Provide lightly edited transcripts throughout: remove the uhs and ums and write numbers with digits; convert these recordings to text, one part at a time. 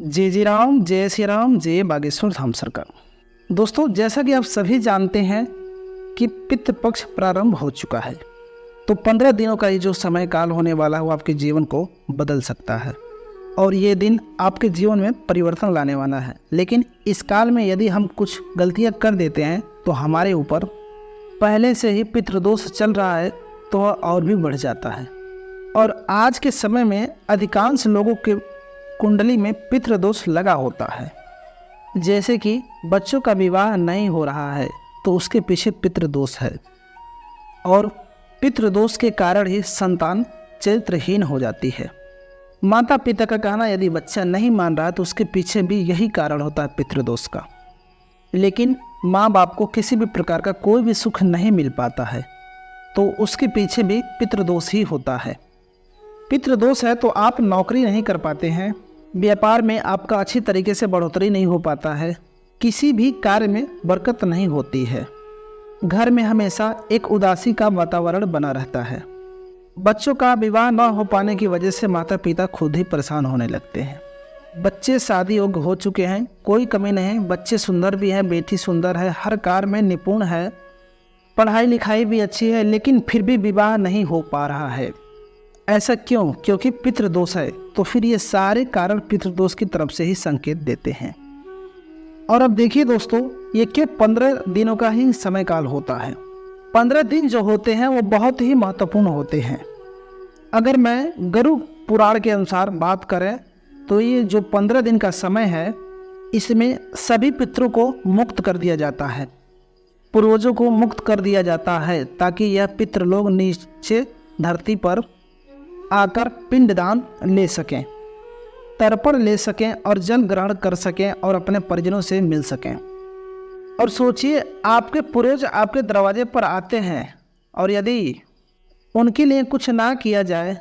जय जय राम, जय श्री राम, जय बागेश्वर धाम सरकार। दोस्तों, जैसा कि आप सभी जानते हैं कि पितृपक्ष प्रारंभ हो चुका है, तो 15 दिनों का ये जो समय काल होने वाला है वो आपके जीवन को बदल सकता है और ये दिन आपके जीवन में परिवर्तन लाने वाला है। लेकिन इस काल में यदि हम कुछ गलतियां कर देते हैं तो हमारे ऊपर पहले से ही पितृदोष चल रहा है तो वह और भी बढ़ जाता है। और आज के समय में अधिकांश लोगों के कुंडली में पितृदोष लगा होता है। जैसे कि बच्चों का विवाह नहीं हो रहा है तो उसके पीछे पितृदोष है और पितृदोष के कारण ही संतान चरित्रहीन हो जाती है। माता पिता का कहना यदि बच्चा नहीं मान रहा तो उसके पीछे भी यही कारण होता है पितृदोष का। लेकिन माँ बाप को किसी भी प्रकार का कोई भी सुख नहीं मिल पाता है तो उसके पीछे भी पितृदोष ही होता है। पितृदोष है तो आप नौकरी नहीं कर पाते हैं, व्यापार में आपका अच्छी तरीके से बढ़ोतरी नहीं हो पाता है, किसी भी कार्य में बरकत नहीं होती है, घर में हमेशा एक उदासी का वातावरण बना रहता है। बच्चों का विवाह न हो पाने की वजह से माता पिता खुद ही परेशान होने लगते हैं। बच्चे शादी योग्य हो चुके हैं, कोई कमी नहीं है, बच्चे सुंदर भी हैं, बेटी सुंदर है, हर कार्य में निपुण है, पढ़ाई लिखाई भी अच्छी है, लेकिन फिर भी विवाह नहीं हो पा रहा है। ऐसा क्यों? क्योंकि पितृदोष है। तो फिर ये सारे कारण पितृदोष की तरफ से ही संकेत देते हैं। और अब देखिए दोस्तों, ये केवल 15 दिनों का ही समय काल होता है। 15 दिन जो होते हैं वो बहुत ही महत्वपूर्ण होते हैं। अगर मैं गरुड़ पुराण के अनुसार बात करें तो ये जो 15 दिन का समय है इसमें सभी पितरों को मुक्त कर दिया जाता है, पूर्वजों को मुक्त कर दिया जाता है ताकि यह पितृ लोग नीचे धरती पर आकर पिंडदान ले सकें, तर्पण ले सकें और जल ग्रहण कर सकें और अपने परिजनों से मिल सकें। और सोचिए, आपके पूर्वज आपके दरवाजे पर आते हैं और यदि उनके लिए कुछ ना किया जाए,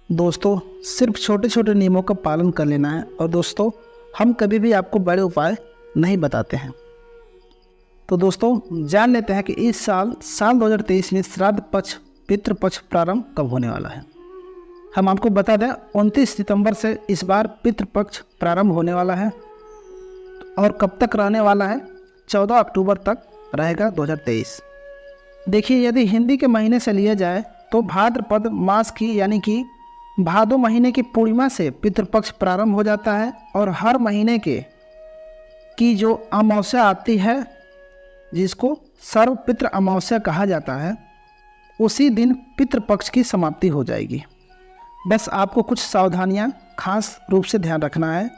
दोस्तों सिर्फ छोटे छोटे नियमों का पालन कर लेना है। और दोस्तों, हम कभी भी आपको बड़े उपाय नहीं बताते हैं। तो दोस्तों, जान लेते हैं कि इस साल 2023 में श्राद्ध पक्ष पितृपक्ष प्रारंभ कब होने वाला है। हम आपको बता दें 29 सितंबर से इस बार पितृपक्ष प्रारंभ होने वाला है और कब तक रहने वाला है? 14 अक्टूबर तक रहेगा 2023। देखिए, यदि हिंदी के महीने से लिया जाए तो भाद्रपद मास की यानी कि भादो महीने की पूर्णिमा से पितृपक्ष प्रारंभ हो जाता है और हर महीने की जो अमावस्या आती है जिसको सर्व पितृ अमावस्या कहा जाता है, उसी दिन पितृपक्ष की समाप्ति हो जाएगी। बस आपको कुछ सावधानियां खास रूप से ध्यान रखना है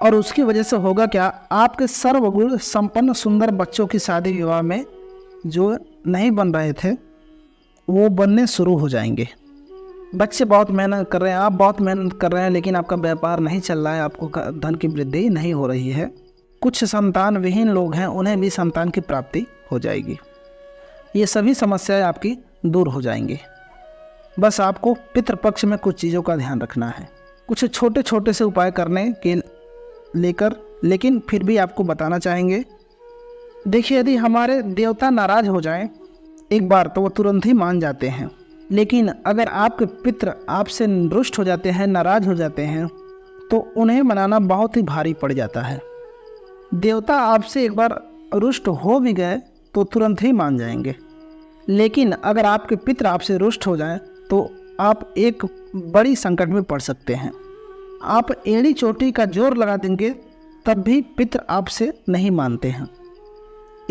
और उसकी वजह से होगा क्या, आपके सर्वगुण संपन्न सुंदर बच्चों की शादी विवाह में जो नहीं बन रहे थे वो बनने शुरू हो जाएंगे। बच्चे बहुत मेहनत कर रहे हैं, आप बहुत मेहनत कर रहे हैं, लेकिन आपका व्यापार नहीं चल रहा है, आपको धन की वृद्धि नहीं हो रही है। कुछ संतान विहीन लोग हैं, उन्हें भी संतान की प्राप्ति हो जाएगी। ये सभी समस्याएं आपकी दूर हो जाएंगी। बस आपको पितृपक्ष में कुछ चीज़ों का ध्यान रखना है, कुछ छोटे छोटे से उपाय करने के लेकर, लेकिन फिर भी आपको बताना चाहेंगे। देखिए, यदि हमारे देवता नाराज हो जाएं एक बार तो वो तुरंत ही मान जाते हैं, लेकिन अगर आपके पितृ आपसे रुष्ट हो जाते हैं, नाराज हो जाते हैं, तो उन्हें मनाना बहुत ही भारी पड़ जाता है। देवता आपसे एक बार रुष्ट हो भी गए तो तुरंत ही मान जाएंगे, लेकिन अगर आपके पितृ आपसे रुष्ट हो जाएं तो आप एक बड़ी संकट में पड़ सकते हैं। आप एड़ी चोटी का जोर लगा देंगे तब भी पितृ आपसे नहीं मानते हैं।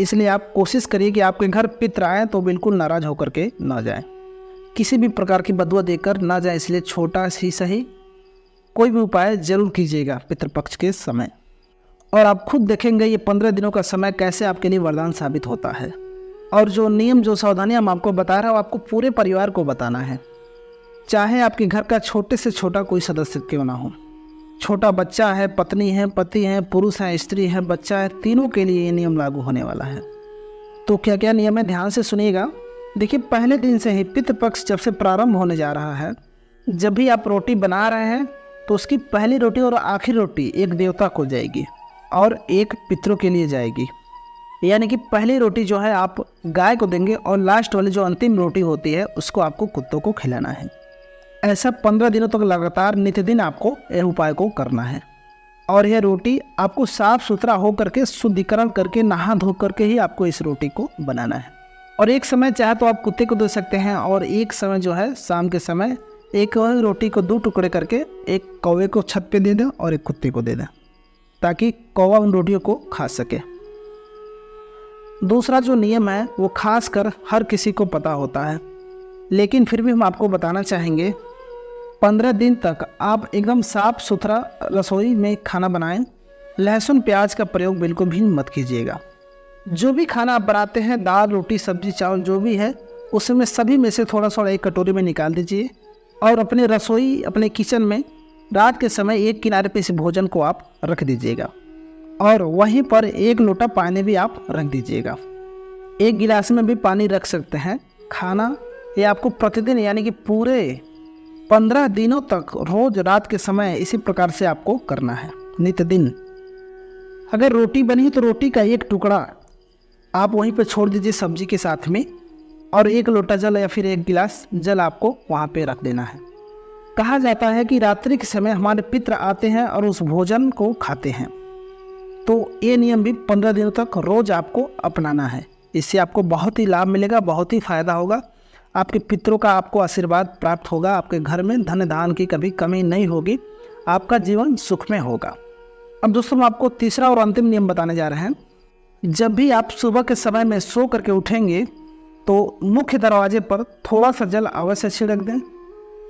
इसलिए आप कोशिश करिए कि आपके घर पितृ आए तो बिल्कुल नाराज होकर के ना जाएं, किसी भी प्रकार की बदुआ देकर ना जाए। इसलिए छोटा ही सही कोई भी उपाय जरूर कीजिएगा पितृपक्ष के समय, और आप खुद देखेंगे ये 15 दिनों का समय कैसे आपके लिए वरदान साबित होता है। और जो नियम, जो सावधानियां हम आपको बता रहे हैं वो आपको पूरे परिवार को बताना है, चाहे आपके घर का छोटे से छोटा कोई सदस्य क्यों ना हो। छोटा बच्चा है, पत्नी है, पति है, पुरुष है, स्त्री है, बच्चा है, तीनों के लिए ये नियम लागू होने वाला है। तो क्या क्या नियम है, ध्यान से सुनिएगा। देखिए, पहले दिन से ही पितृपक्ष जब से प्रारंभ होने जा रहा है, जब भी आप रोटी बना रहे हैं तो उसकी पहली रोटी और आखिरी रोटी एक देवता को जाएगी और एक पितरों के लिए जाएगी। यानी कि पहली रोटी जो है आप गाय को देंगे और लास्ट वाली जो अंतिम रोटी होती है उसको आपको कुत्तों को खिलाना है। ऐसा 15 दिनों तक लगातार नित्य दिन आपको यह उपाय को करना है। और यह रोटी आपको साफ सुथरा हो करके शुद्धिकरण करके नहा धो करके ही आपको इस रोटी को बनाना है। और एक समय चाहे तो आप कुत्ते को दे सकते हैं, और एक समय जो है शाम के समय एक रोटी को 2 टुकड़े करके एक कौवे को छत पे दे दें और एक कुत्ते को दे दें, ताकि कौवा उन रोटियों को खा सके। दूसरा जो नियम है वो खास कर हर किसी को पता होता है, लेकिन फिर भी हम आपको बताना चाहेंगे। 15 दिन तक आप एकदम साफ सुथरा रसोई में खाना बनाएं। लहसुन प्याज का प्रयोग बिल्कुल भी मत कीजिएगा। जो भी खाना आप बनाते हैं, दाल रोटी सब्जी चावल जो भी है, उसमें सभी में से थोड़ा थोड़ा एक कटोरी में निकाल दीजिए और अपने रसोई अपने किचन में रात के समय एक किनारे पे इस भोजन को आप रख दीजिएगा, और वहीं पर 1 लोटा पानी भी आप रख दीजिएगा। 1 गिलास में भी पानी रख सकते हैं। खाना ये आपको प्रतिदिन यानी कि पूरे 15 दिनों तक रोज रात के समय इसी प्रकार से आपको करना है, नित्य दिन। अगर रोटी बनी तो रोटी का 1 टुकड़ा आप वहीं पर छोड़ दीजिए सब्जी के साथ में, और 1 लोटा जल या फिर 1 गिलास जल आपको वहाँ पे रख देना है। कहा जाता है कि रात्रि के समय हमारे पितृ आते हैं और उस भोजन को खाते हैं, तो ये नियम भी 15 दिनों तक रोज आपको अपनाना है। इससे आपको बहुत ही लाभ मिलेगा, बहुत ही फायदा होगा। आपके पितरों का आपको आशीर्वाद प्राप्त होगा, आपके घर में धन धान की कभी कमी नहीं होगी, आपका जीवन सुख में होगा। अब दोस्तों, हम आपको तीसरा और अंतिम नियम बताने जा रहे हैं। जब भी आप सुबह के समय में सो करके उठेंगे तो मुख्य दरवाजे पर थोड़ा सा जल अवश्य छिड़क दें।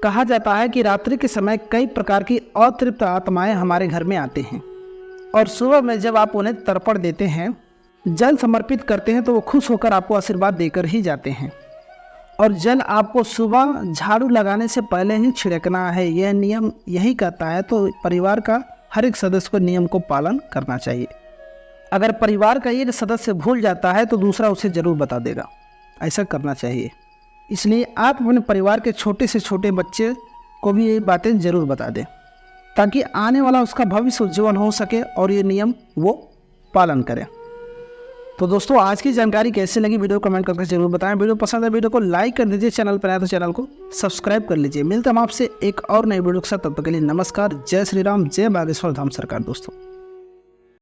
कहा जाता है कि रात्रि के समय कई प्रकार की अतृप्त आत्माएं हमारे घर में आते हैं, और सुबह में जब आप उन्हें तर्पण देते हैं, जल समर्पित करते हैं, तो वो खुश होकर आपको आशीर्वाद देकर ही जाते हैं। और जल आपको सुबह झाड़ू लगाने से पहले ही छिड़कना है, यह नियम यही कहता है। तो परिवार का हर एक सदस्य को नियम को पालन करना चाहिए। अगर परिवार का एक सदस्य भूल जाता है तो दूसरा उसे ज़रूर बता देगा, ऐसा करना चाहिए। इसलिए आप अपने परिवार के छोटे से छोटे बच्चे को भी ये बातें ज़रूर बता दें, ताकि आने वाला उसका भविष्य उज्ज्वल हो सके और ये नियम वो पालन करें। तो दोस्तों, आज की जानकारी कैसी लगी वीडियो कमेंट करके जरूर बताएं। वीडियो पसंद है वीडियो को लाइक कर दीजिए, चैनल पर आए तो चैनल को सब्सक्राइब कर लीजिए। मिलते हम आपसे एक और नई वीडियो के साथ, तब तक के लिए नमस्कार। जय श्री राम, जय बागेश्वर धाम सरकार दोस्तों।